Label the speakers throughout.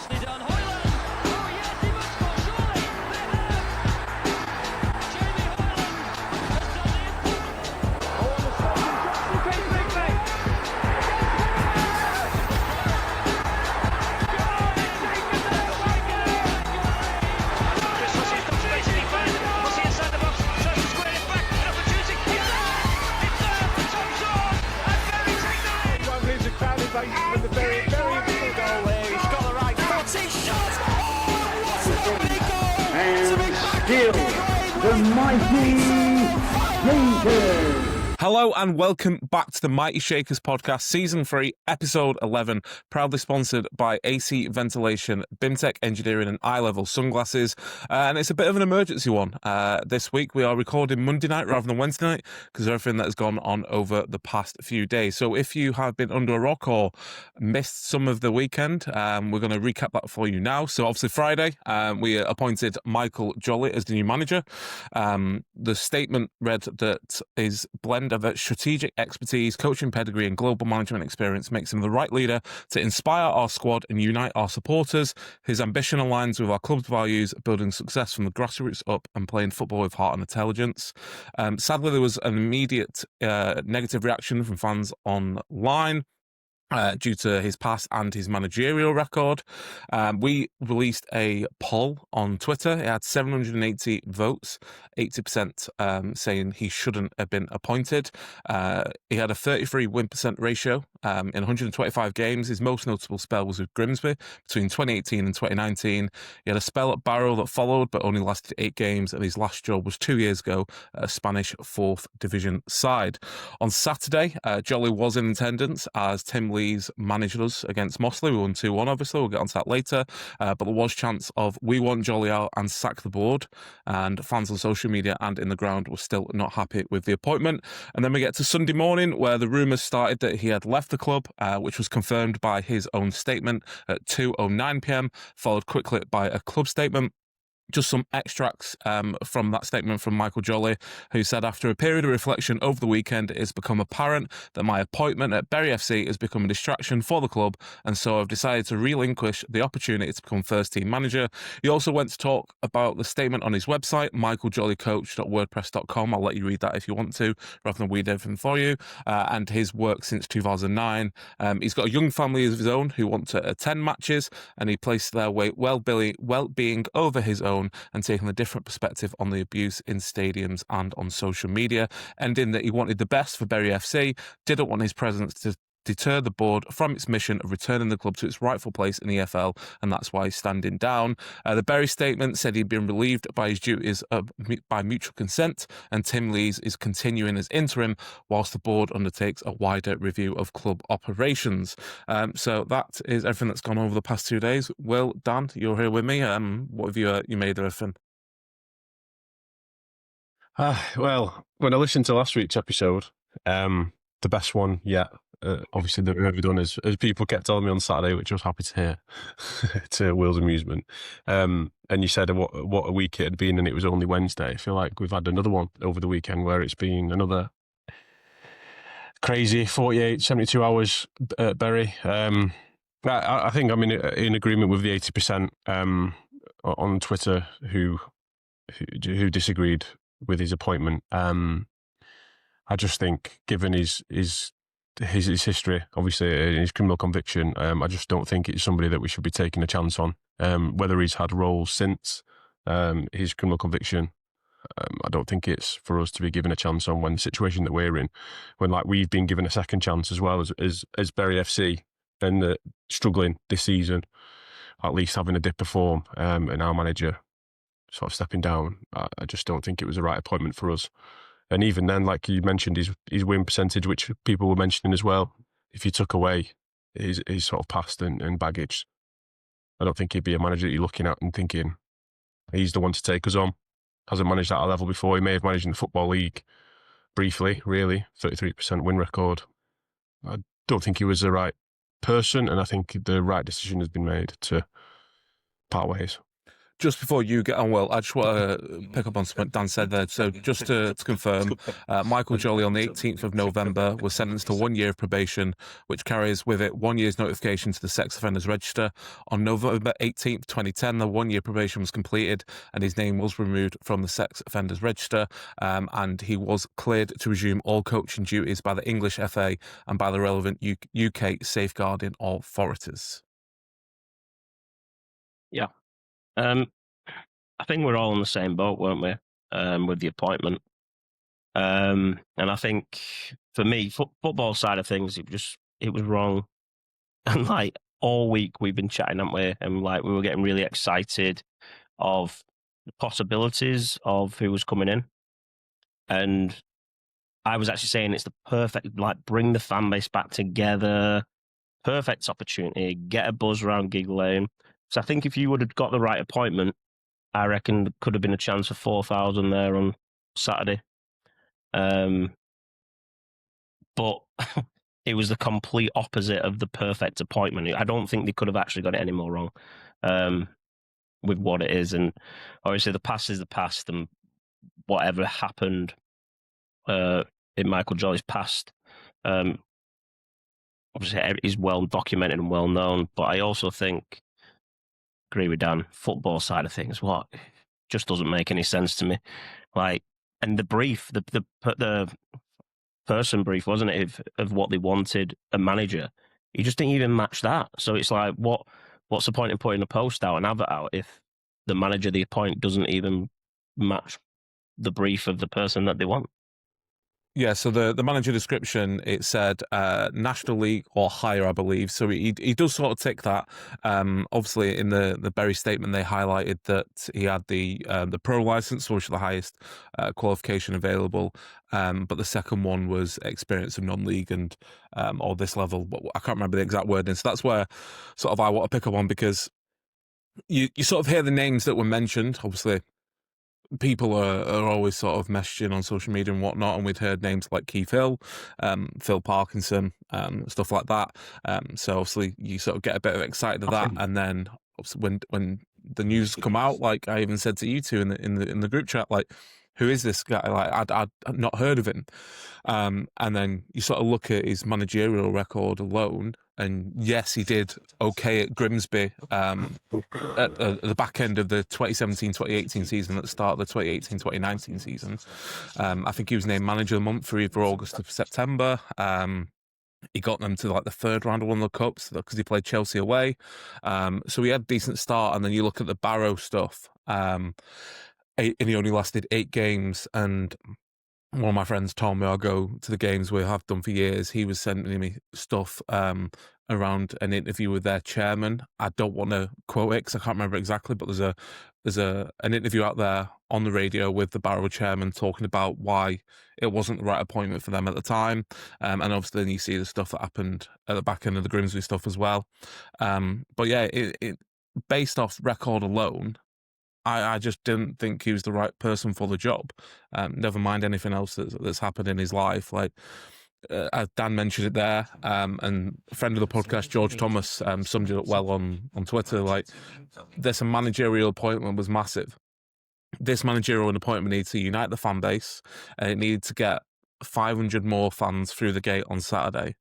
Speaker 1: nicely done. Hoyland. Oh yes, he must score surely. They have. Jamie Hoyland has done the
Speaker 2: With the very good goal there, he's got the right foot. He shot! Oh, what a big goal!
Speaker 3: And still, the mighty Shakers.
Speaker 4: Hello and welcome back to the Mighty Shakers podcast, Season 3, Episode 11, proudly sponsored by AC Ventilation, BIMTech Engineering and Eye Level Sunglasses. And it's a bit of an emergency one. This week we are recording Monday night rather than Wednesday night because of everything that has gone on over the past few days. So if you have been under a rock or missed some of the weekend, we're going to recap that for you now. So obviously Friday, we appointed Michael Jolley as the new manager. The statement read that his blend of strategic expertise, coaching pedigree and global management experience makes him the right leader to inspire our squad and unite our supporters. His ambition aligns with our club's values, building success from the grassroots up and playing football with heart and intelligence. Sadly, there was an immediate negative reaction from fans online due to his past and his managerial record. We released a poll on Twitter. It had 780 votes, 80% saying he shouldn't have been appointed. He had a 33 win percent ratio in 125 games. His most notable spell was with Grimsby between 2018 and 2019. He had a spell at Barrow that followed, but only lasted 8 games, and his last job was 2 years ago at a Spanish 4th division side. On Saturday, Jolley was in attendance as Tim Lees managed us against Mossley. We won 2-1, obviously. We'll get onto that later. But there was chance of we want Jolley out and sack the board. And fans on social media and in the ground were still not happy with the appointment. And then we get to Sunday morning where the rumours started that he had left the club, which was confirmed by his own statement at 2:09 p.m, followed quickly by a club statement. Just some extracts from that statement from Michael Jolley, who said, after a period of reflection over the weekend, it has become apparent that my appointment at Bury FC has become a distraction for the club, and so I've decided to relinquish the opportunity to become first team manager. He also went to talk about the statement on his website, michaeljollycoach.wordpress.com. I'll let you read that if you want to, rather than read everything for you, and his work since 2009. He's got a young family of his own who want to attend matches, and he placed their well-being over his own and taking a different perspective on the abuse in stadiums and on social media, ending that he wanted the best for Bury FC, didn't want his presence to deter the board from its mission of returning the club to its rightful place in the EFL, and that's why he's standing down. The Bury statement said he'd been relieved by his duties by mutual consent, and Tim Lees is continuing as interim whilst the board undertakes a wider review of club operations. So that is everything that's gone over the past 2 days. Will, Dan, you're here with me. What have you made of everything?
Speaker 5: Well, when I listened to last week's episode, the best one yet, obviously that we've ever done, as people kept telling me on Saturday, which I was happy to hear, to Will's amusement. And you said what a week it had been, and it was only Wednesday. I feel like we've had another one over the weekend where it's been another crazy 48, 72 hours at Bury. I think I'm in agreement with the 80% on Twitter who disagreed with his appointment. I just think, given his history, obviously his criminal conviction, I just don't think it's somebody that we should be taking a chance on. Whether he's had roles since his criminal conviction, I don't think it's for us to be given a chance on when the situation that we're in, when like we've been given a second chance as well as Bury FC, and struggling this season, at least having a dip of form, and our manager sort of stepping down. I just don't think it was the right appointment for us. And even then, like you mentioned, his win percentage, which people were mentioning as well, if you took away his sort of past and baggage, I don't think he'd be a manager that you're looking at and thinking, he's the one to take us on. Hasn't managed at a level before. He may have managed in the Football League briefly, really, 33% win record. I don't think he was the right person, and I think the right decision has been made to part ways.
Speaker 4: just before you get on, Will, I just want to pick up on something Dan said there. So just to confirm, Michael Jolley on the 18th of November was sentenced to 1 year of probation, which carries with it 1 year's notification to the Sex Offenders Register. On November 18th, 2010, the 1 year probation was completed and his name was removed from the Sex Offenders Register, and he was cleared to resume all coaching duties by the English FA and by the relevant UK safeguarding authorities.
Speaker 6: Yeah. I think we're all in the same boat, weren't we, with the appointment? And I think for me, football side of things, it was wrong. And like all week we've been chatting, haven't we? And like we were getting really excited of the possibilities of who was coming in. And I was actually saying it's the perfect, like, bring the fan base back together, perfect opportunity, get a buzz around Gig Lane. So I think if you would have got the right appointment, I reckon there could have been a chance for 4,000 there on Saturday. But it was the complete opposite of the perfect appointment. I don't think they could have actually got it any more wrong with what it is. And obviously the past is the past, and whatever happened in Michael Jolley's past, obviously is well documented and well known. But I also think, agree with Dan, football side of things, what just doesn't make any sense to me. Like, and the brief, the person brief, wasn't it, of what they wanted a manager? He just didn't even match that. So it's like, what's the point in putting a post out, an advert out, if the manager they appoint doesn't even match the brief of the person that they want?
Speaker 4: Yeah, so the manager description, it said National League or higher, I believe. So he does sort of tick that. Obviously, in the Berry statement, they highlighted that he had the pro license, which is the highest qualification available. But the second one was experience of non-league and or this level. But I can't remember the exact wording. So that's where sort of I want to pick up on, because you sort of hear the names that were mentioned. Obviously, people are always sort of messaging on social media and whatnot, and we'd heard names like Keith Hill, Phil Parkinson, stuff like that. So obviously you sort of get a bit of excited of that, and then obviously when the news come out, like I even said to you two in the group chat, like, who is this guy? Like I'd not heard of him, and then you sort of look at his managerial record alone. And yes, he did okay at Grimsby at the back end of the 2017-2018 season, at the start of the 2018-2019 season. I think he was named manager of the month for either August or September. He got them to like the third round of one of the cups because he played Chelsea away. So he had a decent start. And then you look at the Barrow stuff, and he only lasted 8 games. And one of my friends told me, I'll go to the games, we have done for years. He was sending me stuff around an interview with their chairman. I don't want to quote it because I can't remember exactly, but there's an interview out there on the radio with the Barrow chairman talking about why it wasn't the right appointment for them at the time. And obviously then you see the stuff that happened at the back end of the Grimsby stuff as well. But yeah, it based off record alone, I just didn't think he was the right person for the job. Never mind anything else that's happened in his life. Like as Dan mentioned it there, and a friend of the podcast, George Thomas, summed it up well on Twitter. Like, this managerial appointment was massive. This managerial appointment needs to unite the fan base, and it needed to get 500 more fans through the gate on Saturday.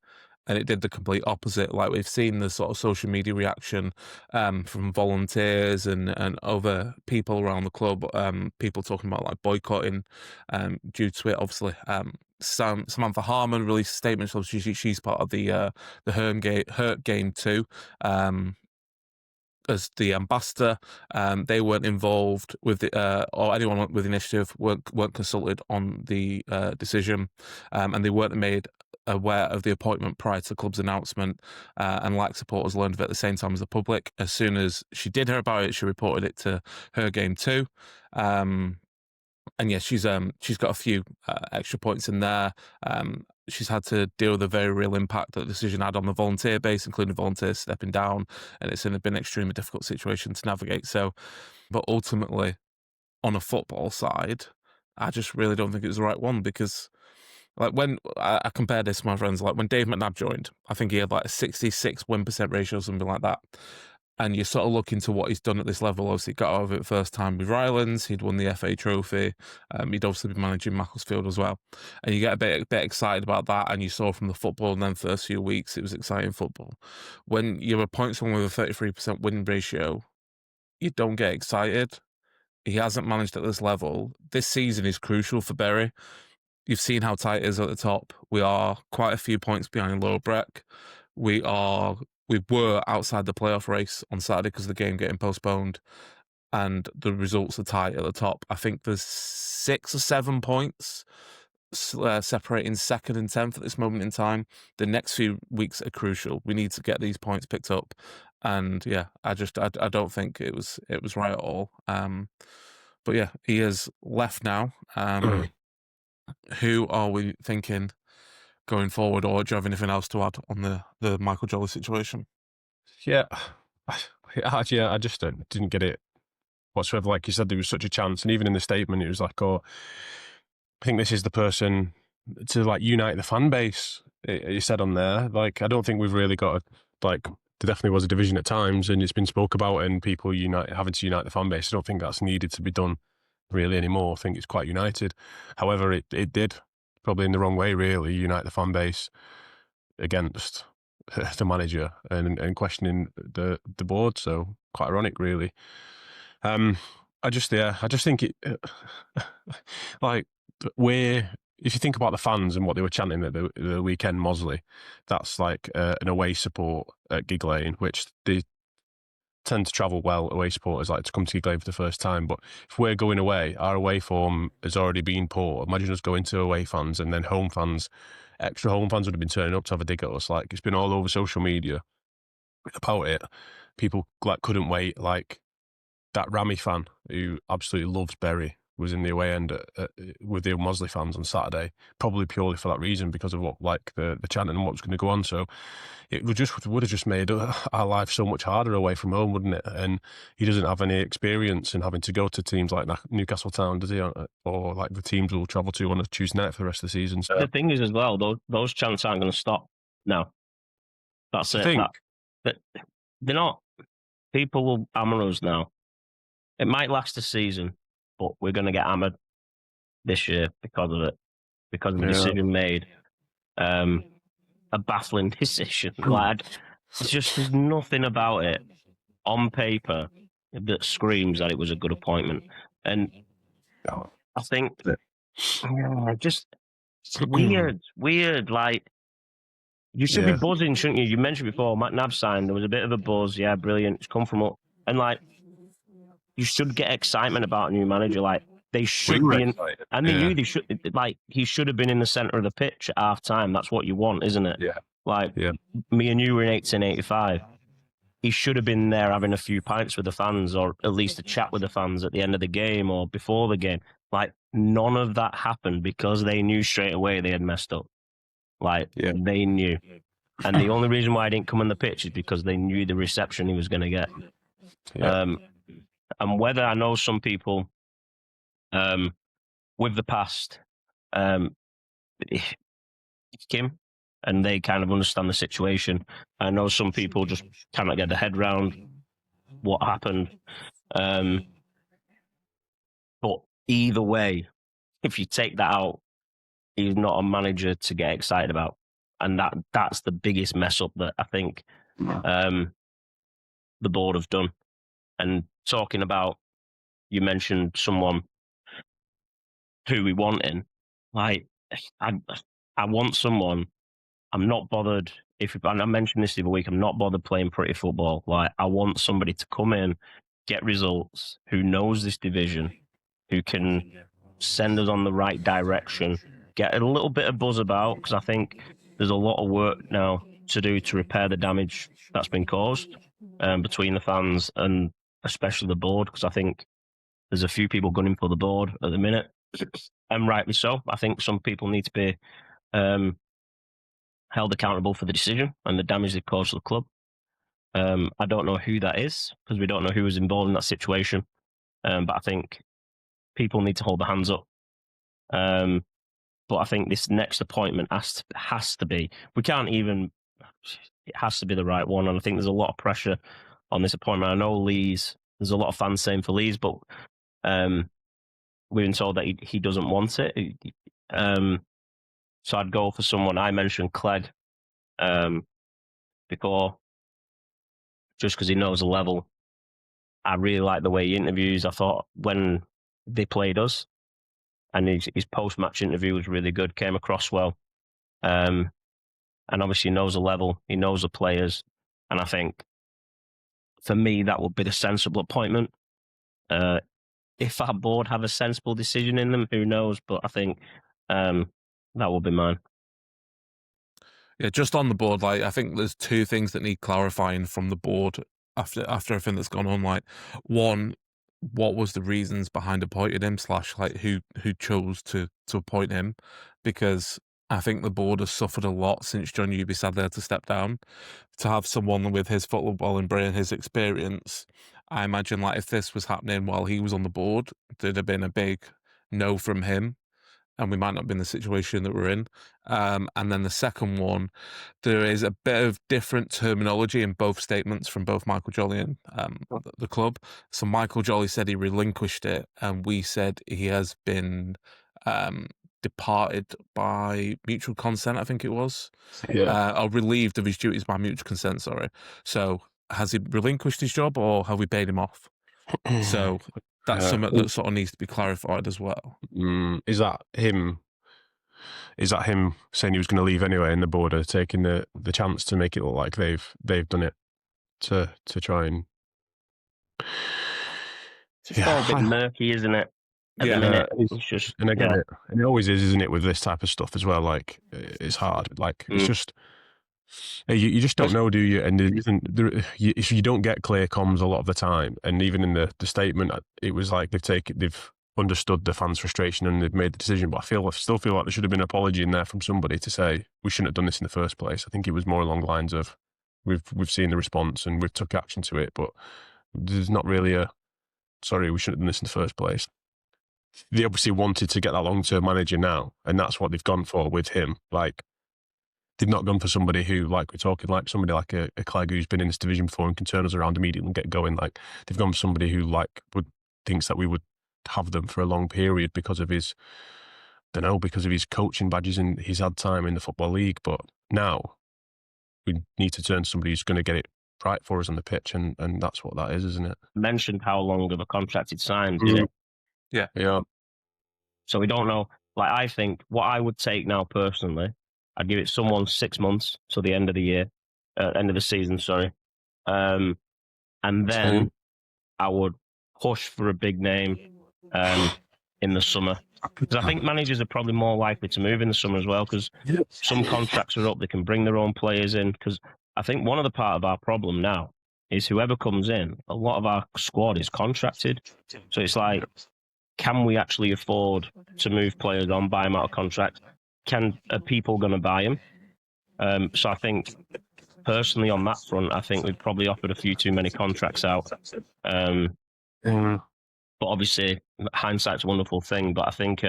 Speaker 4: And it did the complete opposite. Like, we've seen the sort of social media reaction from volunteers and other people around the club, people talking about like boycotting due to it. Obviously, Samantha Harmon released a statement. So she's part of the Hurt Game too. As the ambassador, they weren't involved with the or anyone with the initiative weren't consulted on the decision, and they weren't made aware of the appointment prior to the club's announcement, and like supporters learned of it at the same time as the public. As soon as she did hear about it, she reported it to Her Game too. And yeah, she's got a few extra points in there. She's had to deal with a very real impact that the decision had on the volunteer base, including volunteers stepping down, and it's been an extremely difficult situation to navigate. So, but ultimately, on a football side, I just really don't think it was the right one, because like when I compare this to my friends, like when Dave McNabb joined, I think he had like a 66 win% ratio or something like that. And you're sort of looking to what he's done at this level. Obviously, he got out of it first time with Rylands. He'd won the FA Trophy. He'd obviously been managing Macclesfield as well. And you get a bit excited about that. And you saw from the football in them first few weeks, it was exciting football. When you appoint someone with a 33% win ratio, you don't get excited. He hasn't managed at this level. This season is crucial for Bury. You've seen how tight it is at the top. We are quite a few points behind Lower Breck. We were outside the playoff race on Saturday because of the game getting postponed, and the results are tight at the top. I think there's 6 or 7 points separating second and 10th at this moment in time. The next few weeks are crucial. We need to get these points picked up, and yeah, I don't think it was right at all. But yeah, he has left now. Who are we thinking going forward, or do you have anything else to add on the Michael Jolley situation?
Speaker 5: Yeah, I just didn't get it whatsoever. Like you said, there was such a chance, and even in the statement, it was like, "Oh, I think this is the person to like unite the fan base." He said on there, like, I don't think we've really got like. There definitely was a division at times, and it's been spoke about, and people having to unite the fan base. I don't think that's needed to be done really anymore. I think it's quite united. However, it did, probably in the wrong way, really, unite the fan base against the manager and questioning the board. So quite ironic, really. I just think it like if you think about the fans and what they were chanting at the weekend, Mossley, that's like an away support at Gig Lane, which they tend to travel well. Away supporters like to come to Gig Lane for the first time. But if we're going away, our away form has already been poor. Imagine us going to away fans and then home fans, extra home fans would have been turning up to have a dig at us. Like, it's been all over social media about it. People like couldn't wait. Like that Rami fan who absolutely loves Bury was in the away end with the Mossley fans on Saturday, probably purely for that reason, because of what, like the chanting and what was going to go on. So it would have just made our life so much harder away from home, wouldn't it? And he doesn't have any experience in having to go to teams like Newcastle Town, does he? Or like the teams we'll travel to on a Tuesday night for the rest of the season. So
Speaker 6: the thing is, as well, those chants aren't going to stop now. That's it. They're not. People will hammer us now. It might last a season, but we're going to get hammered this year because of it, because of the decision made. A baffling decision. Like, it's just, there's nothing about it on paper that screams that it was a good appointment. And I think just weird. Like, you should be buzzing, shouldn't you? You mentioned before, Matt Nav signed. There was a bit of a buzz. Yeah, brilliant. It's come from up. And like, you should get excitement about a new manager. Like, they should be in, and they knew they should. Like, he should have been in the center of the pitch at half time. That's what you want, isn't it?
Speaker 5: Yeah.
Speaker 6: Like, me and you were in 1885. He should have been there having a few pints with the fans, or at least a chat with the fans at the end of the game or before the game. Like, none of that happened because they knew straight away they had messed up. Like, they knew. And the only reason why I didn't come on the pitch is because they knew the reception he was going to get. Yeah. And whether, I know some people with the past, Kim, and they kind of understand the situation. I know some people just cannot get their head around what happened. But either way, if you take that out, he's not a manager to get excited about. And that's the biggest mess up that I think the board have done. And talking about, you mentioned someone who we want in. Like, I want someone. I'm not bothered and I mentioned this the other week, I'm not bothered playing pretty football. Like, I want somebody to come in, get results, who knows this division, who can send us on the right direction, get a little bit of buzz about, because I think there's a lot of work now to do to repair the damage that's been caused between the fans and especially the board, because I think there's a few people gunning for the board at the minute, and rightly so. I think some people need to be held accountable for the decision and the damage they caused to the club. I don't know who that is, because we don't know who was involved in that situation, but I think people need to hold their hands up. But I think this next appointment has to be, we can't even, it has to be the right one. And I think there's a lot of pressure on this appointment. I know Lee's. There's a lot of fans saying for Lee's, but we've been told that he doesn't want it. So I'd go for someone. I mentioned Clegg before, just because he knows the level. I really like the way he interviews. I thought when they played us, and his post-match interview was really good, came across well. And obviously he knows the level, he knows the players. And I think, for me, that would be the sensible appointment. If our board have a sensible decision in them, who knows? But I think that will be mine.
Speaker 4: Yeah, just on the board, like I think there's two things that need clarifying from the board after everything that's gone on. Like, one, what was the reasons behind appointing him / like who chose to appoint him? Because I think the board has suffered a lot since John Newby sadly had to step down. To have someone with his footballing brain, his experience, I imagine like if this was happening while he was on the board, there'd have been a big no from him, and we might not be in the situation that we're in. And then the second one, there is a bit of different terminology in both statements from both Michael Jolley and the club. So Michael Jolley said he relinquished it, and we said he has been departed by mutual consent, I think it was. Or relieved of his duties by mutual consent, sorry. So has he relinquished his job, or have we paid him off? So that's something that sort of needs to be clarified as well.
Speaker 5: Is that him saying he was going to leave anyway, and the board are taking the chance to make it look like they've done it to try and...
Speaker 6: It's all a bit murky, isn't it? At the minute. It's just,
Speaker 5: and I get it. And it always is, isn't it, with this type of stuff as well? Like, it's hard. Like, it's just... You just don't know, do you? And you don't get clear comms a lot of the time. And even in the statement, it was like they've understood the fans' frustration and they've made the decision. But I still feel like there should have been an apology in there from somebody to say we shouldn't have done this in the first place. I think it was more along the lines of we've seen the response and we've took action to it, but there's not really a sorry, we shouldn't have done this in the first place. They obviously wanted to get that long-term manager now, and that's what they've gone for with him. Like, they've not gone for somebody who, like we're talking, like somebody like a Clegg who's been in this division before and can turn us around immediately and get going. Like, they've gone for somebody who thinks that we would have them for a long period because of his coaching badges and he's had time in the Football League. But now we need to turn to somebody who's going to get it right for us on the pitch, and that's what that is, isn't it?
Speaker 6: Mentioned how long of a contract he'd signed, did it?
Speaker 5: Yeah.
Speaker 6: So we don't know. Like, I think what I would take now personally, I'd give it someone 6 months till the end of the year, end of the season, sorry. And then I would push for a big name in the summer. Because I think managers are probably more likely to move in the summer as well, because some contracts are up, they can bring their own players in. Because I think one of the part of our problem now is whoever comes in, a lot of our squad is contracted. So it's like, can we actually afford to move players on, buy them out of contract? Are people going to buy them? So I think, personally, on that front, I think we've probably offered a few too many contracts out. But obviously, hindsight's a wonderful thing. But I think,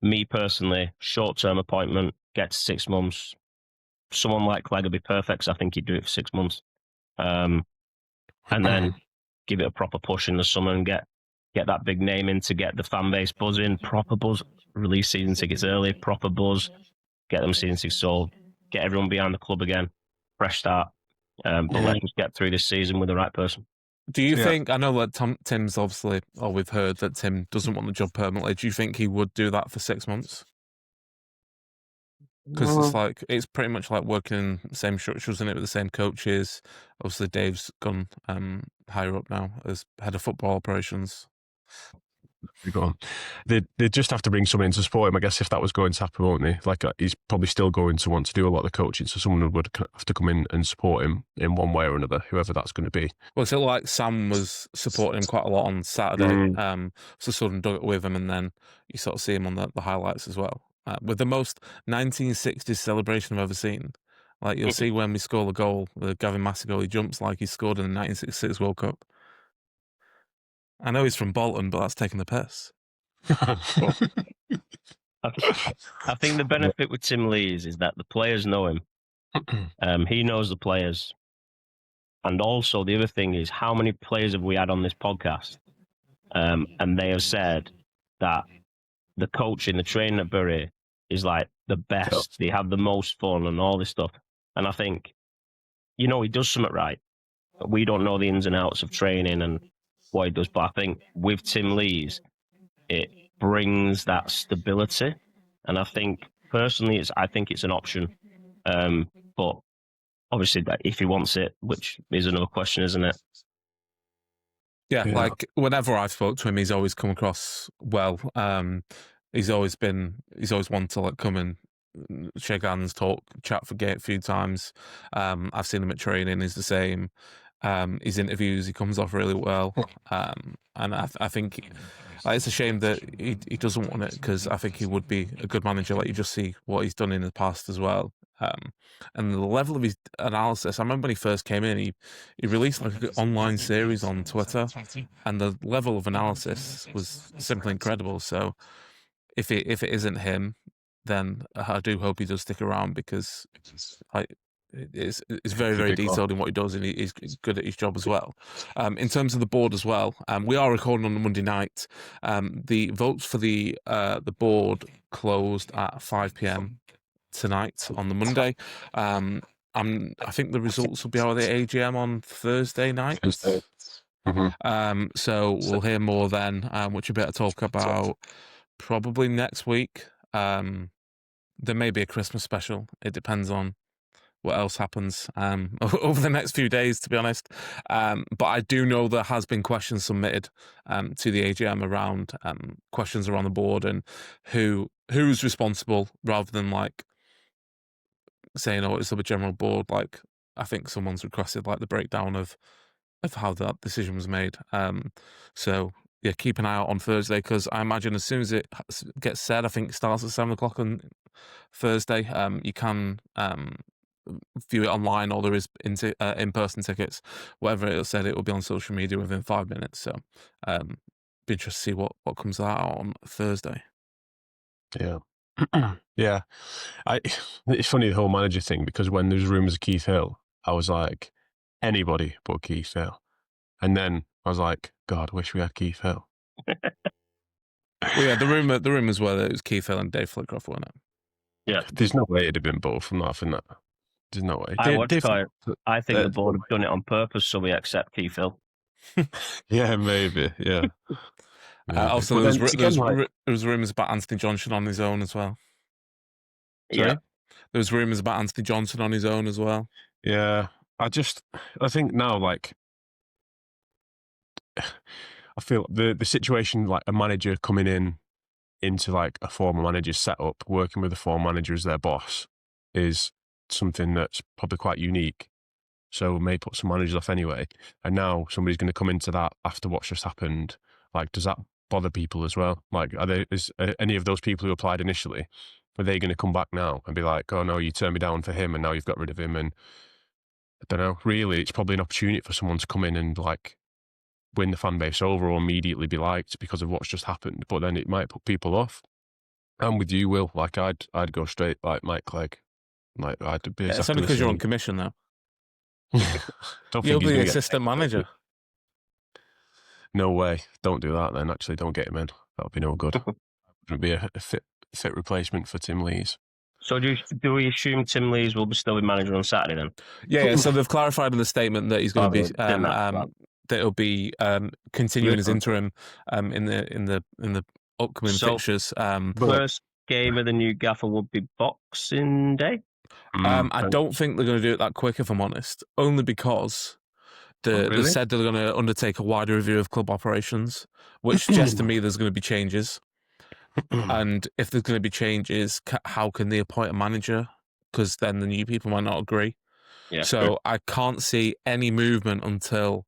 Speaker 6: me personally, short-term appointment, get to 6 months. Someone like Clegg would be perfect, so I think he'd do it for 6 months. And then give it a proper push in the summer and get that big name in to get the fan base buzzing, proper buzz, release season tickets early, proper buzz, get them season tickets sold, get everyone behind the club again, fresh start. But let's just get through this season with the right person.
Speaker 4: Do you think, I know that Tim's obviously, or we've heard that Tim doesn't want the job permanently. Do you think he would do that for 6 months? Because it's pretty much like working in the same structures, isn't it, with the same coaches. Obviously, Dave's gone higher up now as head of football operations.
Speaker 5: Go on. They just have to bring someone in to support him, I guess, if that was going to happen, won't they? Like, he's probably still going to want to do a lot of the coaching, so someone would have to come in and support him in one way or another, whoever that's going to be.
Speaker 4: Well, so like Sam was supporting him quite a lot on Saturday, so sort of dug it with him, and then you sort of see him on the highlights as well. With the most 1960s celebration I've ever seen. Like, you'll see when we score the goal, the Gavin Massey goal, he jumps like he scored in the 1966 World Cup. I know he's from Bolton, but that's taking the piss.
Speaker 6: I think the benefit with Tim Lees is that the players know him. He knows the players. And also the other thing is, how many players have we had on this podcast? And they have said that the coaching, the training at Bury is like the best. They have the most fun and all this stuff. And I think, he does something right. We don't know the ins and outs of training and what he does. But I think with Tim Lees, it brings that stability. And I think, personally, I think it's an option. But obviously, if he wants it, which is another question, isn't it?
Speaker 4: Yeah, like whenever I've spoke to him, he's always come across well. He's always wanted to like come and shake hands, talk, chat for a few times. I've seen him at training; he's the same. His interviews, he comes off really well, and I think it's a shame that he doesn't want it, because I think he would be a good manager. Like, you just see what he's done in the past as well. And the level of his analysis, I remember when he first came in, he released like an online series on Twitter, and the level of analysis was simply incredible. So if it isn't him, then I do hope he does stick around, because it's very, very detailed in what he does, and he's good at his job as well. In terms of the board as well, we are recording on a Monday night. The votes for the board closed at 5 p.m. tonight on the Monday. I think the results will be out of the AGM on Thursday night. So we'll hear more then, which we better talk about probably next week. There may be a Christmas special. It depends on what else happens over the next few days, to be honest. But I do know there has been questions submitted to the AGM around questions around the board and who's responsible, rather than like saying, oh, it's a general board. Like, I think someone's requested like the breakdown of how that decision was made. So yeah, keep an eye out on Thursday, because I imagine as soon as it gets said, I think it starts at 7:00 on Thursday. You can view it online, or there is in-person tickets. Whatever it said, it will be on social media within 5 minutes. So be interested to see what comes out on Thursday.
Speaker 5: Yeah. Yeah. It's funny, the whole manager thing, because when there's rumours of Keith Hill, I was like, anybody but Keith Hill. And then I was like, God, wish we had Keith Hill.
Speaker 4: Well, yeah, the rumours were that it was Keith Hill and Dave Flitcroft, weren't it?
Speaker 6: Yeah.
Speaker 5: There's no way it'd have been both. I'm not having that. There's no way.
Speaker 6: I think the board have done it on purpose so we accept Keith Hill.
Speaker 5: Yeah, maybe. Yeah.
Speaker 4: Also, there was rumours about Anthony Johnson on his own as well. Sorry?
Speaker 6: Yeah.
Speaker 4: There was rumours about Anthony Johnson on his own as well.
Speaker 5: Yeah. I think now, like, I feel the situation, like a manager coming into like a former manager's setup, working with a former manager as their boss, is something that's probably quite unique. So it may put some managers off anyway. And now somebody's going to come into that after what's just happened. Like, does that bother people as well? Like, is any of those people who applied initially, are they going to come back now and be like, oh no, you turned me down for him and now you've got rid of him? And I don't know, really, it's probably an opportunity for someone to come in and like win the fan base over, or immediately be liked because of what's just happened. But then it might put people off. I'm with you, Will. Like, I'd go straight like Mike Clegg. Like, I'd be.
Speaker 4: It's only because you're on commission though.
Speaker 5: Don't
Speaker 4: You'll
Speaker 5: think
Speaker 4: be the assistant manager.
Speaker 5: No way. Don't do that then. Actually, don't get him in. That would be no good. Wouldn't be a fit replacement for Tim Lees.
Speaker 6: So do we assume Tim Lees will still be manager on Saturday then?
Speaker 4: Yeah. So they've clarified in the statement that he's going to be that it'll be continuing as interim in the upcoming fixtures.
Speaker 6: First game of the new gaffer would be Boxing Day.
Speaker 4: I don't think they're going to do it that quick, if I'm honest. Only because they said they're going to undertake a wider review of club operations, which suggests to me there's going to be changes. And if there's going to be changes, how can they appoint a manager? Because then the new people might not agree.
Speaker 6: Yeah.
Speaker 4: So I can't see any movement until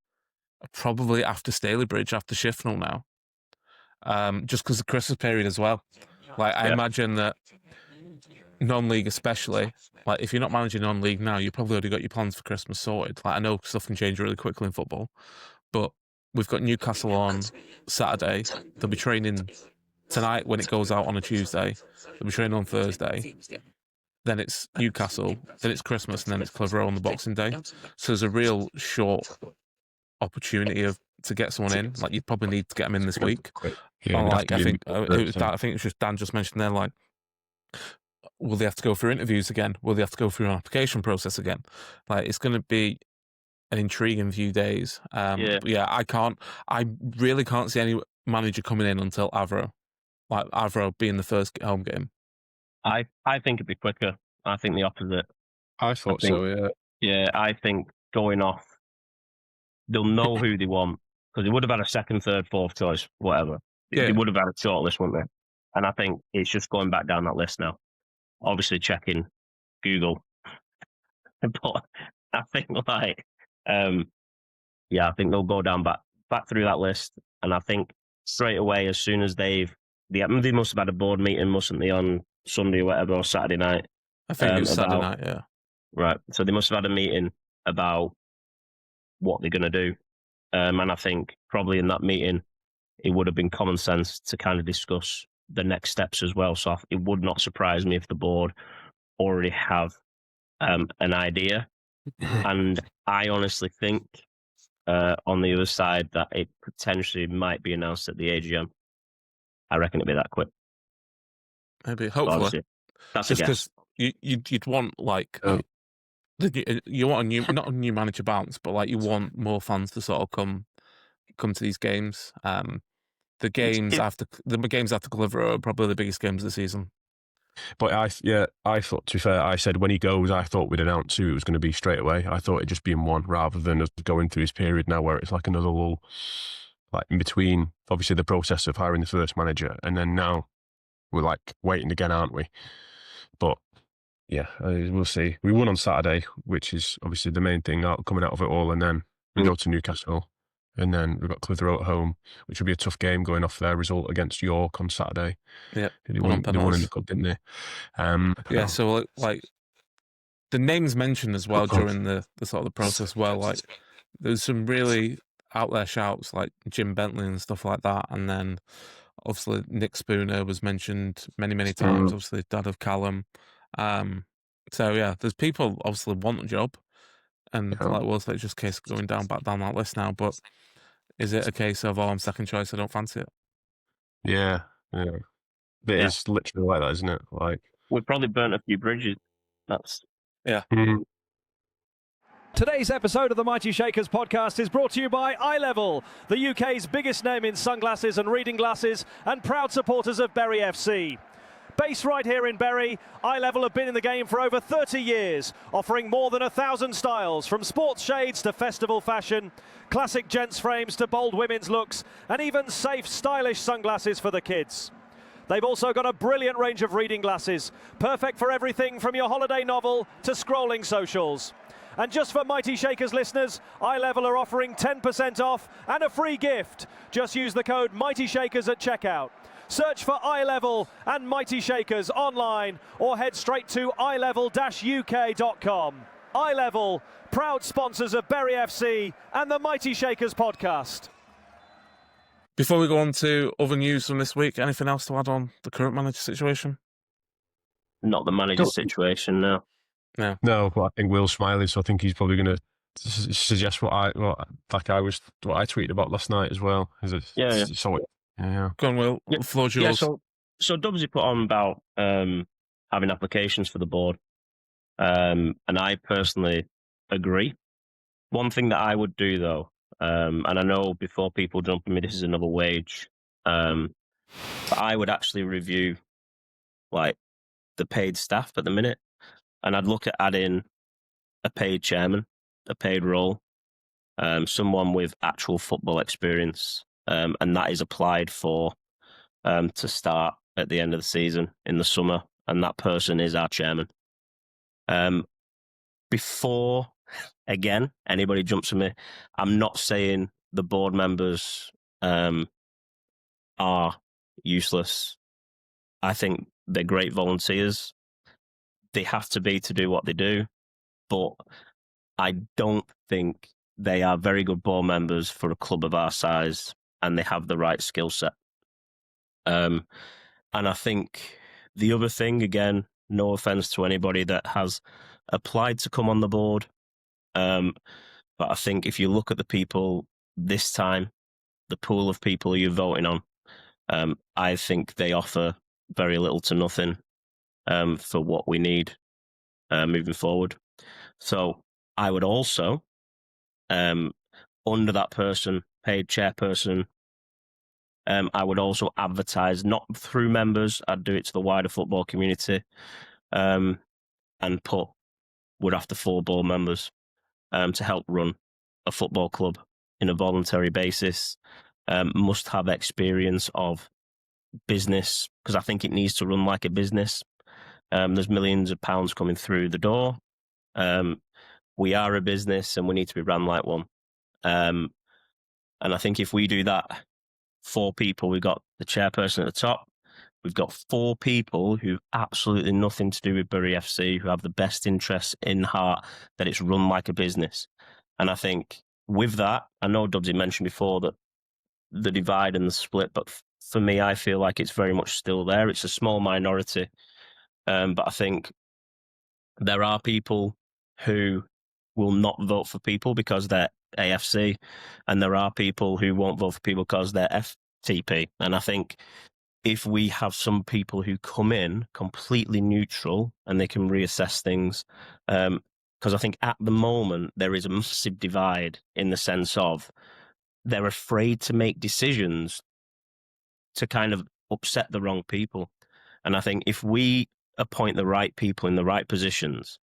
Speaker 4: probably after Stalybridge, after Shifnal now. Just because of the Christmas period as well. Like, I imagine that non-league especially, like if you're not managing non-league now, you probably already got your plans for Christmas sorted. Like, I know stuff can change really quickly in football, but we've got Newcastle on Saturday. They'll be training tonight when it goes out on a Tuesday. They'll be training on Thursday. then it's Newcastle, then it's Christmas, and then it's Clitheroe on the Boxing Day. So there's a real short opportunity to get someone in. Like, you'd probably need to get them in this week.
Speaker 5: Yeah,
Speaker 4: Or, like, I think
Speaker 5: it
Speaker 4: it was just Dan just mentioned there, like, will they have to go through interviews again? Will they have to go through an application process again? Like, it's going to be an intriguing few days. Yeah, I really can't see any manager coming in until Avro. Like, Avro being the first home game.
Speaker 6: I think it'd be quicker. I think the opposite.
Speaker 5: I thought so, yeah.
Speaker 6: Yeah, I think going off, they'll know who they want, because they would have had a second, third, fourth choice, whatever.
Speaker 4: Yeah.
Speaker 6: They would have had a short list, wouldn't they? And I think it's just going back down that list now. Obviously checking Google. But I think, like, I think they'll go down back through that list. And I think straight away, as soon as they must have had a board meeting, mustn't they, on Sunday or whatever, or Saturday night?
Speaker 4: I think it was Saturday night, yeah.
Speaker 6: Right. So they must have had a meeting about what they're going to do. And I think probably in that meeting, it would have been common sense to kind of discuss the next steps as well. So it would not surprise me if the board already have an idea. And I honestly think on the other side that it potentially might be announced at the AGM. I reckon it'd be that quick.
Speaker 4: Maybe, hopefully.
Speaker 6: That's
Speaker 4: just
Speaker 6: a guess.
Speaker 4: because you'd want, like, you want not a new manager bounce, but, like, you want more fans to sort of come to these games. The games after Clitheroe are probably the biggest games of the season.
Speaker 5: But I thought, to be fair, I said when he goes, I thought we'd announce who it was going to be straight away. I thought it'd just be in one, rather than us going through this period now where it's like another lull, like in between, obviously, the process of hiring the first manager, and then now we're like waiting again, aren't we? But yeah, we'll see. We won on Saturday, which is obviously the main thing coming out of it all, and then we go to Newcastle, and then we've got Clitheroe at home, which will be a tough game going off their result against York on Saturday.
Speaker 4: Yeah,
Speaker 5: they won in the cup, didn't they?
Speaker 4: So like the names mentioned as well during the sort of the process. Well, like there's some really out there shouts like Jim Bentley and stuff like that, and then obviously Nick Spooner was mentioned many times. Obviously, dad of Callum. So yeah, there's people obviously want a job, and like, well, it's just a case of going back down that list now. But is it a case of, I'm second choice, I don't fancy it?
Speaker 5: Yeah. It's literally like that, isn't it? Like,
Speaker 6: we've probably burnt a few bridges. That's
Speaker 2: Today's episode of the Mighty Shakers podcast is brought to you by iLevel, the UK's biggest name in sunglasses and reading glasses, and proud supporters of Bury FC. Based right here in Bury, iLevel have been in the game for over 30 years, offering more than 1,000 styles, from sports shades to festival fashion, classic gents frames to bold women's looks, and even safe, stylish sunglasses for the kids. They've also got a brilliant range of reading glasses, perfect for everything from your holiday novel to scrolling socials. And just for Mighty Shakers listeners, iLevel are offering 10% off and a free gift. Just use the code Mighty Shakers at checkout. Search for iLevel and Mighty Shakers online, or head straight to ilevel-uk.com. iLevel, proud sponsors of Bury FC and the Mighty Shakers podcast.
Speaker 4: Before we go on to other news from this week, anything else to add on the current manager situation?
Speaker 6: not the manager situation, no.
Speaker 5: No, but I think Will's smiling, so I think he's probably going to suggest what I tweeted about last night as well.
Speaker 6: Yeah.
Speaker 4: Go on, Will. The floor's yours.
Speaker 6: So Dubsy put on about having applications for the board, and I personally agree. One thing that I would do, though, and I know before people jump on me, this is another wage, but I would actually review like the paid staff at the minute, and I'd look at adding a paid chairman, a paid role, someone with actual football experience, and that is applied for to start at the end of the season in the summer, and that person is our chairman. Before, again, anybody jumps on me, I'm not saying the board members are useless. I think they're great volunteers. They have to be to do what they do, but I don't think they are very good board members for a club of our size, and they have the right skill set. And I think the other thing, again, No offence to anybody that has applied to come on the board. But I think if you look at the people this time, the pool of people you're voting on, I think they offer very little to nothing for what we need moving forward. So I would also, under that person, paid chairperson, I would also advertise, not through members, I'd do it to the wider football community, and would have to 4 board members to help run a football club in a voluntary basis, must have experience of business, because I think it needs to run like a business. There's millions of pounds coming through the door. We are a business and we need to be run like one. And I think if we do that, 4 people, we've got the chairperson at the top, we've got 4 people who absolutely nothing to do with Bury FC, who have the best interests in heart that it's run like a business. And I think with that, I know Dubsy mentioned before that the divide and the split, but for me, I feel like it's very much still there. It's a small minority. But I think there are people who will not vote for people because they're AFC, and there are people who won't vote for people because they're FTP. And I think if we have some people who come in completely neutral and they can reassess things, because I think at the moment there is a massive divide in the sense of they're afraid to make decisions to kind of upset the wrong people. And I think if we appoint the right people in the right positions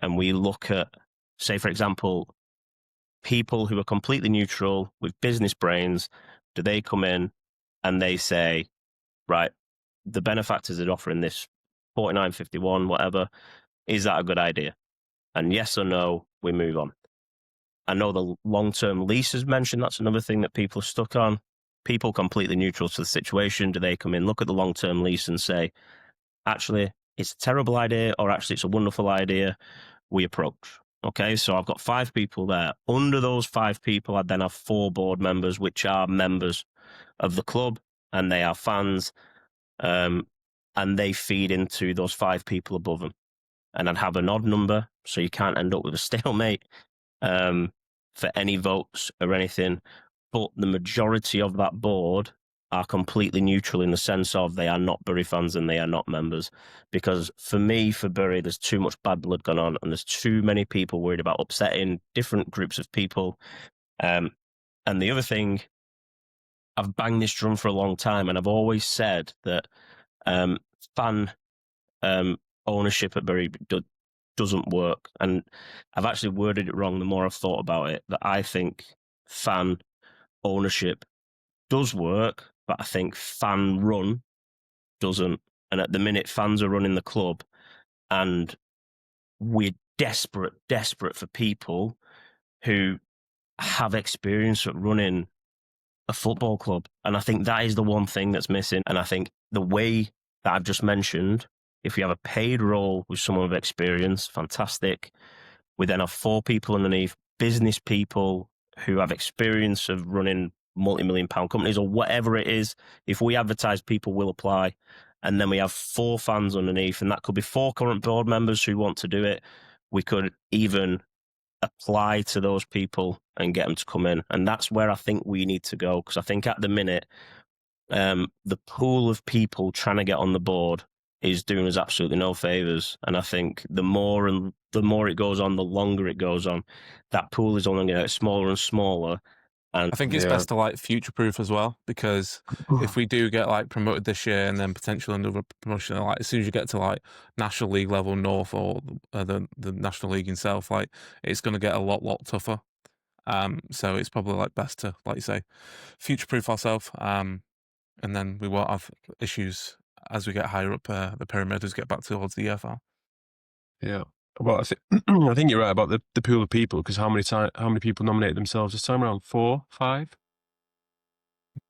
Speaker 6: and we look at, say, for example, people who are completely neutral with business brains, do they come in and they say, right, the benefactors are offering this 49.51, whatever, is that a good idea? And yes or no, we move on. I know the long-term lease is mentioned. That's another thing that people are stuck on. People completely neutral to the situation, do they come in, look at the long-term lease and say, actually, it's a terrible idea, or actually it's a wonderful idea, we approach. Okay, so I've got 5 people there. Under those 5 people, I then have 4 board members, which are members of the club, and they are fans, and they feed into those 5 people above them. And I'd have an odd number, so you can't end up with a stalemate for any votes or anything. But the majority of that board are completely neutral in the sense of they are not Bury fans and they are not members. Because for me, for Bury, there's too much bad blood going on and there's too many people worried about upsetting different groups of people. And the other thing, I've banged this drum for a long time and I've always said that fan ownership at Bury doesn't work. And I've actually worded it wrong the more I've thought about it, that I think fan ownership does work, but I think fan run doesn't. And at the minute, fans are running the club and we're desperate for people who have experience at running a football club. And I think that is the one thing that's missing. And I think the way that I've just mentioned, if we have a paid role with someone with experience, fantastic. We then have 4 people underneath, business people who have experience of running multi-million-pound companies or whatever it is. If we advertise, people will apply. And then we have 4 fans underneath, and that could be 4 current board members who want to do it. We could even apply to those people and get them to come in. And that's where I think we need to go, because I think at the minute, the pool of people trying to get on the board is doing us absolutely no favours. And I think the more it goes on, the longer it goes on, that pool is only going to get smaller and smaller. And
Speaker 4: I think it's best to like future-proof as well, because if we do get like promoted this year and then potentially another promotion, like as soon as you get to like National League level North or the National League in South, like it's going to get a lot tougher. So it's probably like best to, like you say, future-proof ourselves, and then we won't have issues as we get higher up the pyramid as we get back towards the EFL.
Speaker 5: Yeah. Well, I think you're right about the pool of people, because how many people nominated themselves this time around? 4, 5?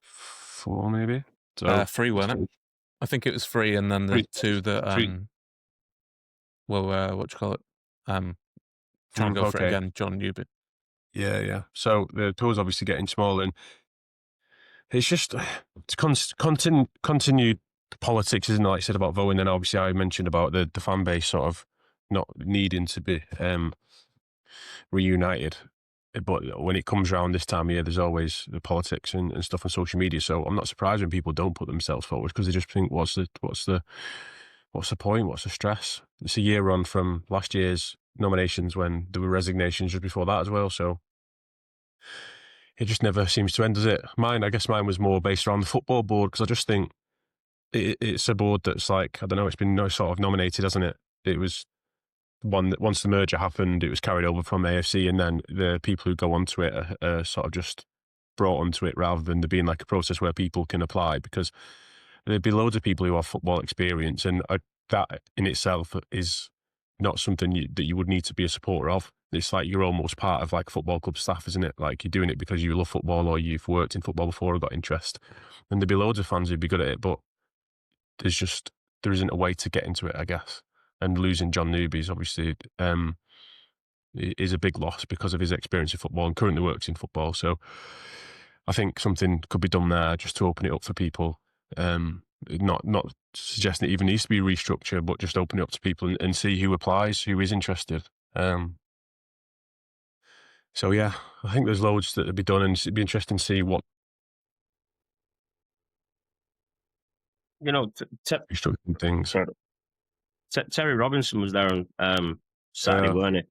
Speaker 5: 4 maybe? So
Speaker 4: 3, weren't it? I think it was 3, and then the 2 that well, what do you call it? Trying to go for it again, John Newby.
Speaker 5: Yeah. So the pool's obviously getting smaller, and it's just to continue politics, isn't it? Like I said about voting, and obviously I mentioned about the fan base sort of not needing to be reunited. But when it comes around this time of year, there's always the politics and stuff on social media. So I'm not surprised when people don't put themselves forward, because they just think, what's the point? What's the stress? It's a year on from last year's nominations when there were resignations just before that as well. So it just never seems to end, does it? I guess mine was more based around the football board, because I just think it's a board that's like, I don't know, it's been sort of nominated, hasn't it? It was one that once the merger happened, it was carried over from AFC, and then the people who go onto it are sort of just brought onto it, rather than there being like a process where people can apply, because there'd be loads of people who have football experience, and that in itself is not something that you would need to be a supporter of. It's like you're almost part of like football club staff, isn't it? Like you're doing it because you love football, or you've worked in football before or got interest. And there'd be loads of fans who'd be good at it, but there isn't a way to get into it, I guess. And losing John Newby's obviously is a big loss because of his experience in football, and currently works in football. So I think something could be done there just to open it up for people. Not suggesting it even needs to be restructured, but just open it up to people and see who applies, who is interested. So yeah, I think there's loads that would be done, and it'd be interesting to see what restructuring things.
Speaker 6: Terry Robinson was there on Saturday, weren't he?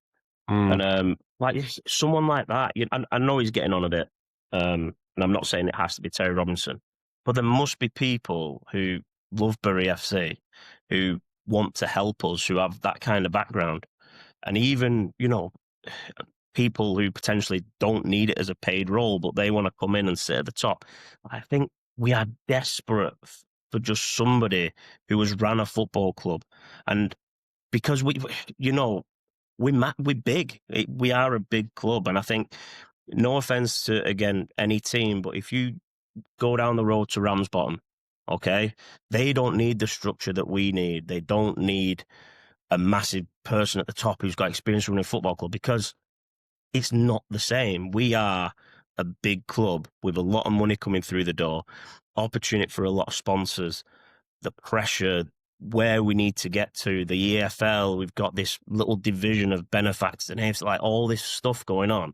Speaker 6: And like someone like that, I know he's getting on a bit, and I'm not saying it has to be Terry Robinson, but there must be people who love Bury FC, who want to help us, who have that kind of background, and even people who potentially don't need it as a paid role, but they want to come in and sit at the top. I think we are desperate for just somebody who has ran a football club, and because we're big. We are a big club, and I think, no offense to again any team, but if you go down the road to Ramsbottom, okay, they don't need the structure that we need. They don't need a massive person at the top who's got experience running a football club, because it's not the same. We are a big club with a lot of money coming through the door, opportunity for a lot of sponsors, the pressure, where we need to get to, the EFL, we've got this little division of benefactors and AFC, like all this stuff going on,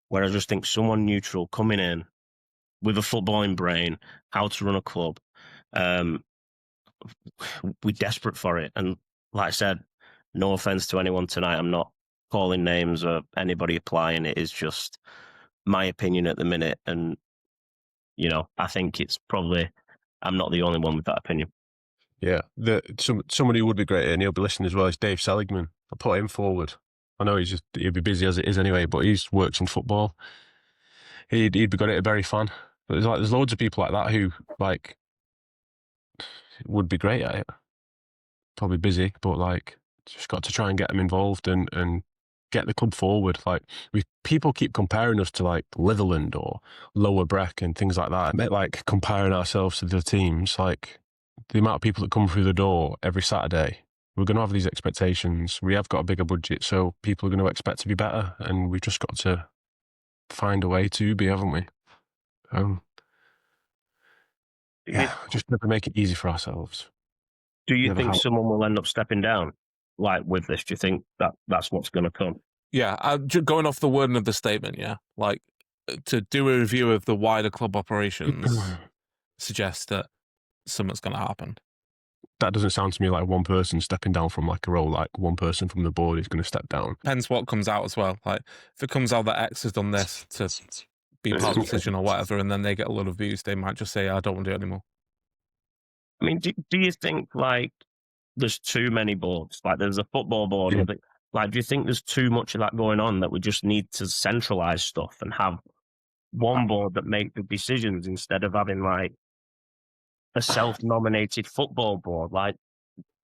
Speaker 6: where I just think someone neutral coming in with a footballing brain, how to run a club, we're desperate for it. And like I said, no offense to anyone tonight, I'm not calling names or anybody applying. It is just my opinion at the minute, and I think it's probably, I'm not the only one with that opinion.
Speaker 5: Yeah, somebody who would be great, and he'll be listening as well, is Dave Seligman. I put him forward. I know he'll be busy as it is anyway, but he's works in football. He'd be good at it, very fun. But there's loads of people like that who would be great at it. Probably busy, but just got to try and get them involved and get the club forward. People keep comparing us to Litherland or Lower Breck and things like that. Comparing ourselves to the teams, the amount of people that come through the door every Saturday, we're going to have these expectations. We have got a bigger budget, so people are going to expect to be better, and we've just got to find a way to be, haven't we? Just never make it easy for ourselves.
Speaker 6: Do you think someone will end up stepping down, with this? Do you think that's what's going to come?
Speaker 4: Yeah, going off the wording of the statement, yeah, to do a review of the wider club operations suggests that something's going to happen.
Speaker 5: That doesn't sound to me like one person stepping down from a role, one person from the board is going to step down.
Speaker 4: Depends what comes out as well. If it comes out that X has done this to be part of the decision or whatever, and then they get a lot of views, they might just say, I don't want to do it anymore.
Speaker 6: I mean, do you think there's too many boards? There's a football board. Yeah. Do you think there's too much of that going on, that we just need to centralize stuff and have one board that make the decisions, instead of having a self-nominated football board?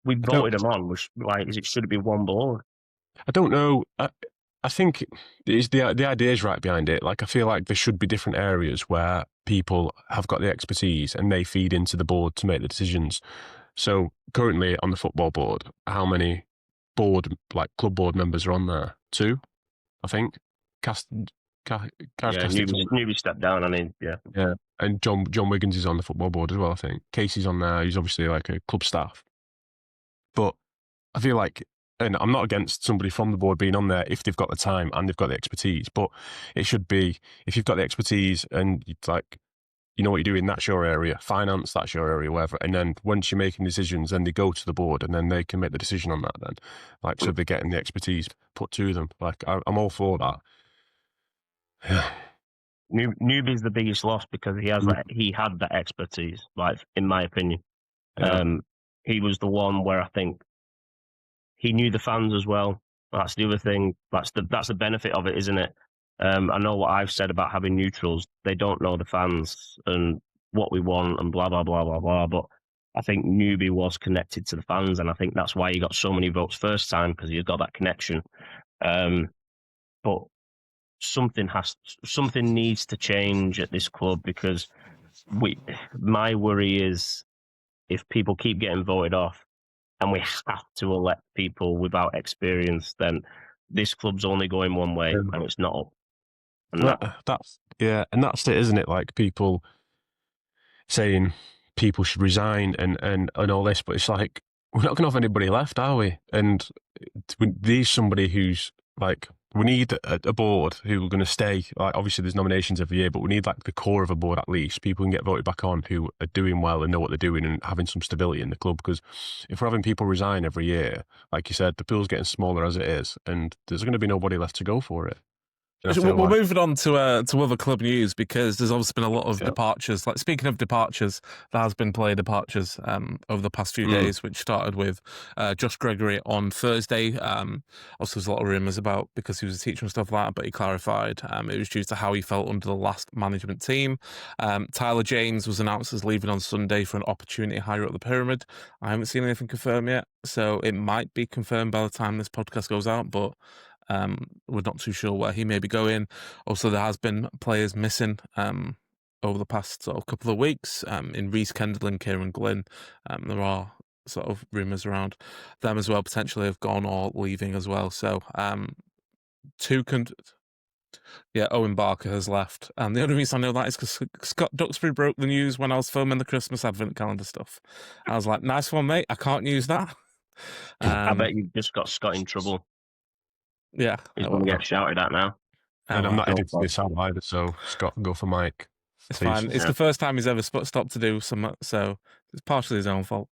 Speaker 6: We voted them on. Should it be one board?
Speaker 5: I don't know. I think the idea is right behind it. I feel like there should be different areas where people have got the expertise and they feed into the board to make the decisions. So currently on the football board, how many club board members are on there? 2, I think. characteristic.
Speaker 6: Newby stepped down. I mean, yeah.
Speaker 5: Yeah, and John Wiggins is on the football board as well. I think Casey's on there. He's obviously like a club staff, but I feel like, and I'm not against somebody from the board being on there if they've got the time and they've got the expertise. But it should be, if you've got the expertise and it's like, you know what you're doing, that's your area. Finance, that's your area, whatever. And then once you're making decisions, then they go to the board and then they can make the decision on that. Then, like, so they're getting the expertise put to them. Like, I'm all for that. Yeah.
Speaker 6: Newby's the biggest loss because he has he had that expertise. Like, in my opinion, he was the one where I think he knew the fans as well. That's the other thing. That's the benefit of it, isn't it? I know what I've said about having neutrals. They don't know the fans and what we want and blah, blah, blah, blah, blah. But I think Newby was connected to the fans, and I think that's why he got so many votes first time, because he's got that connection. But something needs to change at this club, because my worry is if people keep getting voted off and we have to elect people without experience, then this club's only going one way, and it's not up. And
Speaker 5: that's it, isn't it? Like, people saying people should resign and all this, but it's like, we're not going to have anybody left, are we? And there's somebody who's like, we need a board who are going to stay. Like, obviously there's nominations every year, but we need like the core of a board at least. People can get voted back on who are doing well and know what they're doing and having some stability in the club. Because if we're having people resign every year, like you said, the pool's getting smaller as it is, and there's going to be nobody left to go for it.
Speaker 4: We're moving on to other club news, because there's obviously been a lot of departures. Like, speaking of departures, there has been player departures over the past few days, which started with Josh Gregory on Thursday. Also, there's a lot of rumours about, because he was a teacher and stuff like that, but he clarified it was due to how he felt under the last management team. Tyler James was announced as leaving on Sunday for an opportunity higher up the pyramid. I haven't seen anything confirmed yet, so it might be confirmed by the time this podcast goes out, but we're not too sure where he may be going. Also, there has been players missing over the past sort of couple of weeks. In Reece Kendall and Kieran Glynn, there are sort of rumours around them as well, potentially have gone or leaving as well. So, Owen Barker has left. And the only reason I know that is because Scott Duxbury broke the news when I was filming the Christmas Advent calendar stuff. I was like, nice one, mate. I can't use that.
Speaker 6: I bet you just got Scott in trouble.
Speaker 4: Yeah.
Speaker 6: He's going to get shouted at now.
Speaker 5: And I'm not editing this out either, so Scott, go for Mike.
Speaker 4: It's fine. It's the first time he's ever stopped to do something, so it's partially his own fault.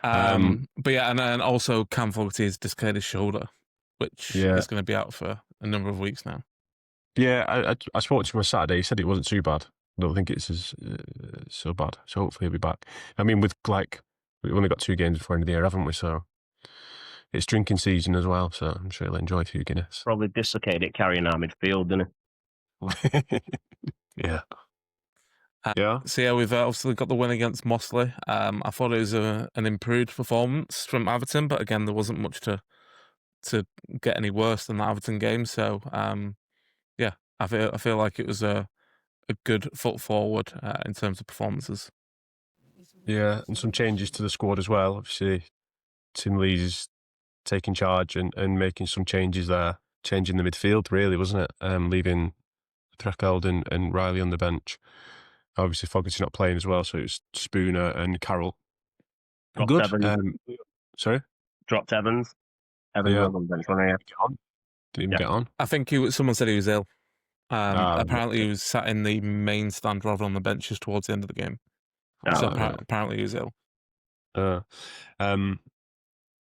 Speaker 4: But yeah, and then also Cam Fogarty has dislocated his shoulder, which is going to be out for a number of weeks now.
Speaker 5: Yeah, I spoke to him on Saturday. He said it wasn't too bad. I don't think it's so bad. So hopefully he'll be back. I mean, we've only got 2 games before the end of the year, haven't we? So it's drinking season as well, so I'm sure he'll enjoy a few Guinness.
Speaker 6: Probably dislocated it carrying our midfield, didn't
Speaker 5: he? Yeah.
Speaker 4: So yeah, we've obviously got the win against Mossley. I thought it was an improved performance from Everton, but again, there wasn't much to get any worse than the Everton game. So yeah, I feel like it was a good foot forward in terms of performances.
Speaker 5: Yeah, and some changes to the squad as well. Obviously, Tim Lees taking charge and making some changes there, changing the midfield, really, wasn't it? Leaving Trekeld and Riley on the bench. Obviously, Fogarty not playing as well, so it was Spooner and Carroll.
Speaker 6: Dropped
Speaker 5: Good.
Speaker 6: Evans.
Speaker 5: Sorry?
Speaker 6: Dropped Evans. Evans was on the bench, wasn't he?
Speaker 5: Didn't even get on.
Speaker 4: I think someone said he was ill. Apparently, he was sat in the main stand rather than on the benches towards the end of the game. So apparently he was ill.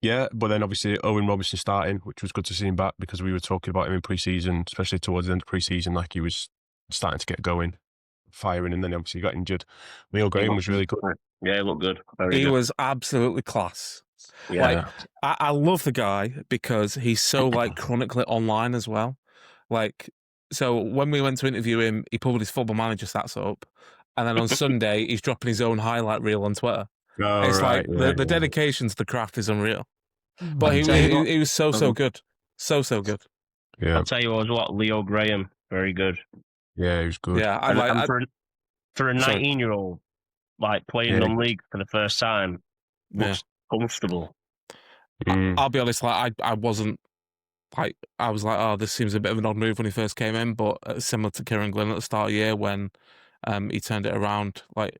Speaker 5: Yeah, but then obviously Owen Robertson starting, which was good to see him back, because we were talking about him in pre-season, especially towards the end of pre-season, like he was starting to get going, firing, and then obviously he got injured. Leo Graham was really good.
Speaker 6: Yeah, he looked good.
Speaker 4: He was absolutely class.
Speaker 6: Yeah.
Speaker 4: Like, I love the guy because he's so like chronically online as well. Like, so when we went to interview him, he pulled his Football Manager stats up, and then on Sunday he's dropping his own highlight reel on Twitter.
Speaker 5: Oh,
Speaker 4: it's
Speaker 5: right,
Speaker 4: like the dedication to the craft is unreal. But he was so good. So good.
Speaker 5: Yeah.
Speaker 6: I'll tell you what, Leo Graham, very good.
Speaker 5: Yeah, he was good.
Speaker 4: Yeah,
Speaker 6: for a 19-year-old, like playing non-league for the first time, looks comfortable.
Speaker 4: I'll be honest, like I wasn't like I was like, oh, this seems a bit of an odd move when he first came in, but similar to Kieran Glynn at the start of the year when he turned it around, like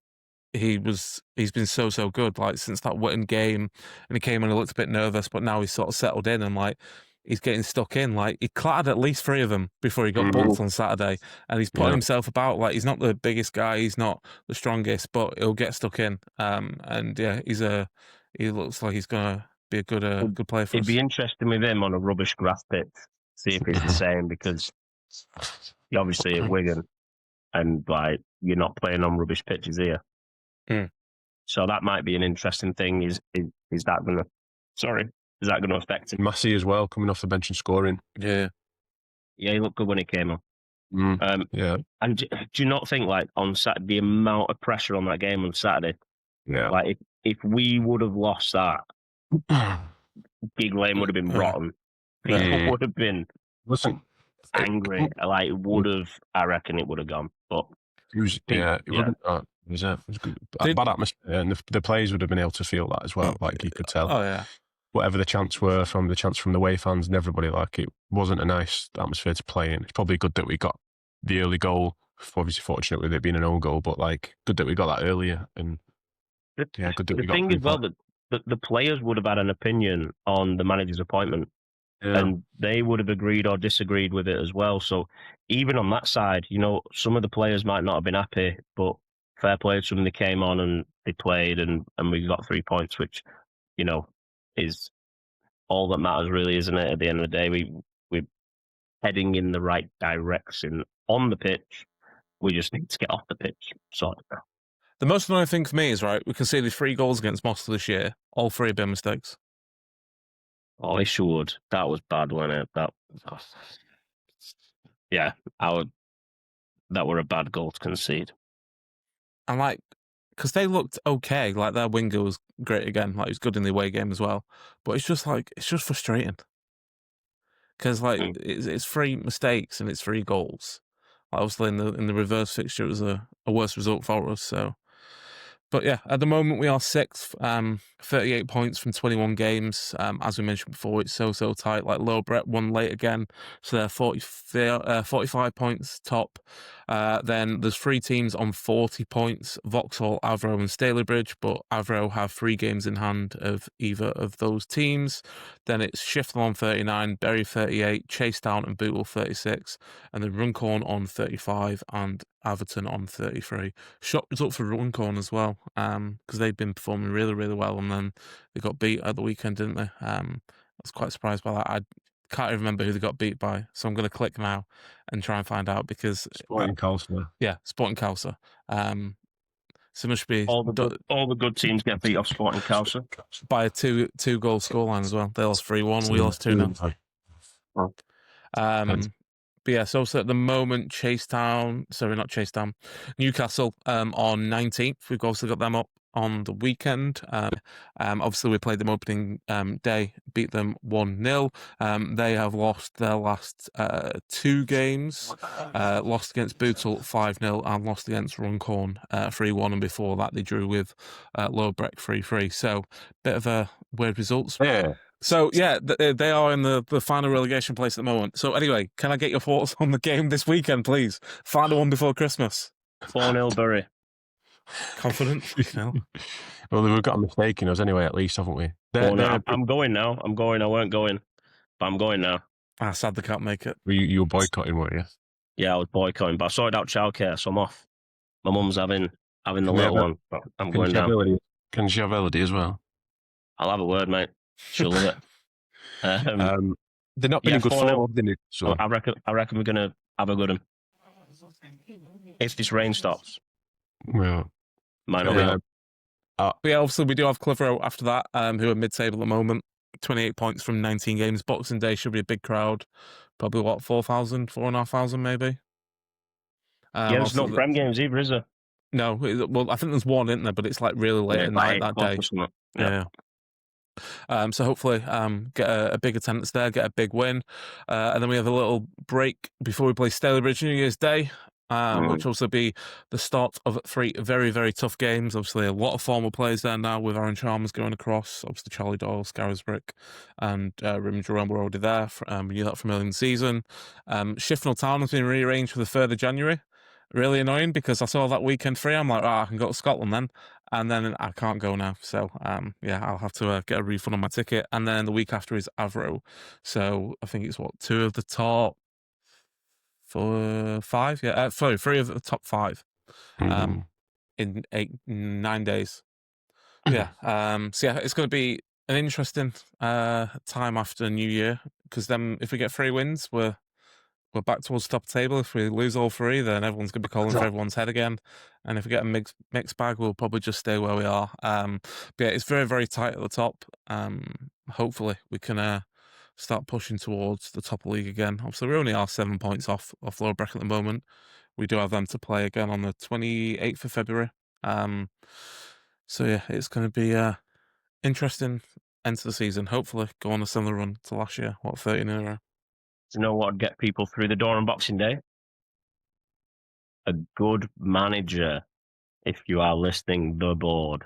Speaker 4: he's been so good, like since that Witten game, and he came in and looked a bit nervous, but now he's sort of settled in and like he's getting stuck in. Like he clattered at least 3 of them before he got booked on Saturday, and he's putting himself about. Like he's not the biggest guy, he's not the strongest, but he'll get stuck in. And yeah, he looks like he's gonna be a good player for us.
Speaker 6: It'd be interesting with him on a rubbish grass pitch, see if it's the same, because you're obviously at Wigan and like you're not playing on rubbish pitches here. So that might be an interesting thing. Is that going to affect him?
Speaker 5: Massey as well, coming off the bench and scoring.
Speaker 6: Yeah, he looked good when he came on.
Speaker 5: Yeah.
Speaker 6: And do you not think, like, on Saturday, the amount of pressure on that game on Saturday?
Speaker 5: Yeah.
Speaker 6: Like, if we would have lost that, Gig Lane would have been rotten. People would have been angry. Like, I reckon it would have gone. But
Speaker 5: it wouldn't. It was good. Bad atmosphere, and the players would have been able to feel that as well. Like you could tell.
Speaker 4: Oh yeah.
Speaker 5: Whatever the chants were from the away fans and everybody, like it wasn't a nice atmosphere to play in. It's probably good that we got the early goal. Obviously, fortunate with it being an own goal, but like good that we got that earlier. And good that we got.
Speaker 6: The thing as well that the players would have had an opinion on the manager's appointment. Yeah. And they would have agreed or disagreed with it as well. So even on that side, some of the players might not have been happy, but fair play to them. They came on and they played, and we got 3 points, which, is all that matters, really, isn't it? At the end of the day, we're heading in the right direction on the pitch. We just need to get off the pitch.
Speaker 4: The most annoying thing for me is, right, we conceded 3 goals against Mossley this year. All 3 have been mistakes.
Speaker 6: Oh, he should. That was bad, wasn't it? That were a bad goal to concede.
Speaker 4: And like, because they looked okay, like their winger was great again, like he was good in the away game as well. But it's just frustrating. Because like it's 3 mistakes and it's 3 goals. Like, obviously in the reverse fixture it was a worse result for us. So, but yeah, at the moment we are 6th, 38 points from 21 games. As we mentioned before, it's so tight. Like Loughborough won late again, so they're 45 points top. Then there's 3 teams on 40 points: Vauxhall, Avro, and Stalybridge. But Avro have 3 games in hand of either of those teams. Then it's Shiftel on 39, Bury 38, Chasetown and Bootle 36, and then Runcorn on 35 and Atherton on 33. Shock result for Runcorn as well, because they've been performing really, really well, and then they got beat at the weekend, didn't they? I was quite surprised by that. I can't even remember who they got beat by, so I'm going to click now and try and find out, because
Speaker 5: Sporting Calcer.
Speaker 4: Yeah, Sporting Calcer. So it must be
Speaker 6: all the good teams get beat off Sporting Calcer
Speaker 4: by a two-goal scoreline as well. They lost 3-1, we lost 2-0. But yeah, so at the moment, Newcastle on 19th. We've also got them up on the weekend. Obviously, we played them opening day, beat them 1-0. They have lost their last 2 games, lost against Bootle 5-0 and lost against Runcorn 3-1. And before that, they drew with Loughborough 3-3. So, bit of a weird results.
Speaker 5: Yeah.
Speaker 4: So, yeah, they are in the final relegation place at the moment. So, anyway, can I get your thoughts on the game this weekend, please? Final one before Christmas.
Speaker 6: 4-0 Bury.
Speaker 4: Confident? No.
Speaker 5: Well, we've got a mistake in us anyway, at least, haven't we?
Speaker 6: I'm going now. I weren't going, but I'm going now.
Speaker 4: Sad they can't make it.
Speaker 5: You were boycotting, weren't you?
Speaker 6: Yeah, I was boycotting, but I sorted out childcare, so I'm off. My mum's having the little one, but I'm going now.
Speaker 5: Can she have Elodie as well?
Speaker 6: I'll have a word, mate. She'll love it.
Speaker 5: They're not been in good form, have they? So
Speaker 6: I reckon we're going to have a good one. If this rain stops.
Speaker 5: Yeah.
Speaker 6: Might not be.
Speaker 4: Yeah, obviously we do have Clitheroe after that, who are mid-table at the moment. 28 points from 19 games. Boxing Day should be a big crowd. Probably, 4,000, 4,500 maybe?
Speaker 6: There's no Prem games either, is there?
Speaker 4: No. Well, I think there's one, isn't there? But it's like really late at night that day. Yeah. So hopefully get a big attendance there, get a big win. And then we have a little break before we play Stalybridge New Year's Day. which will also be the start of 3 very, very tough games. Obviously, a lot of former players there now with Aaron Chalmers going across. Obviously, Charlie Doyle, Scarisbrick, and Raymond Jerome were already there. We knew that from early in the season. Shifnal Town has been rearranged for the 3rd of January. Really annoying because I saw that weekend free. I'm like, I can go to Scotland then. And then I can't go now. So, I'll have to get a refund on my ticket. And then the week after is Avro. So I think it's 2 of the top 5? Yeah, sorry, 3 of the top 5 in 9 days. Yeah. It's going to be an interesting time after New Year because then if we get 3 wins, we're back towards the top table. If we lose all 3, then everyone's going to be calling for everyone's head again. And if we get a mixed bag, we'll probably just stay where we are. It's very, very tight at the top. Hopefully, we can start pushing towards the top of the league again. Obviously, we only are 7 points off lower bracket at the moment. We do have them to play again on the 28th of February. It's going to be interesting end to the season. Hopefully, go on a similar run to last year. 13 in a row.
Speaker 6: To know what would get people through the door on Boxing Day? A good manager, if you are listening, the board.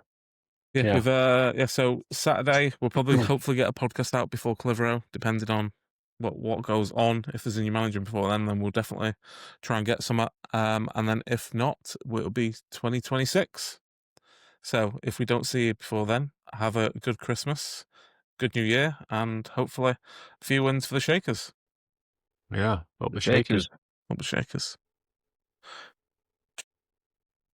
Speaker 4: So Saturday we'll probably hopefully get a podcast out before Clitheroe, depending on what goes on. If there's a new manager before then we'll definitely try and get some. And then if not, it'll be 2026. So if we don't see you before then, have a good Christmas, good New Year, and hopefully a few wins for the Shakers.
Speaker 5: Yeah, up the Shakers.
Speaker 4: Up the Shakers.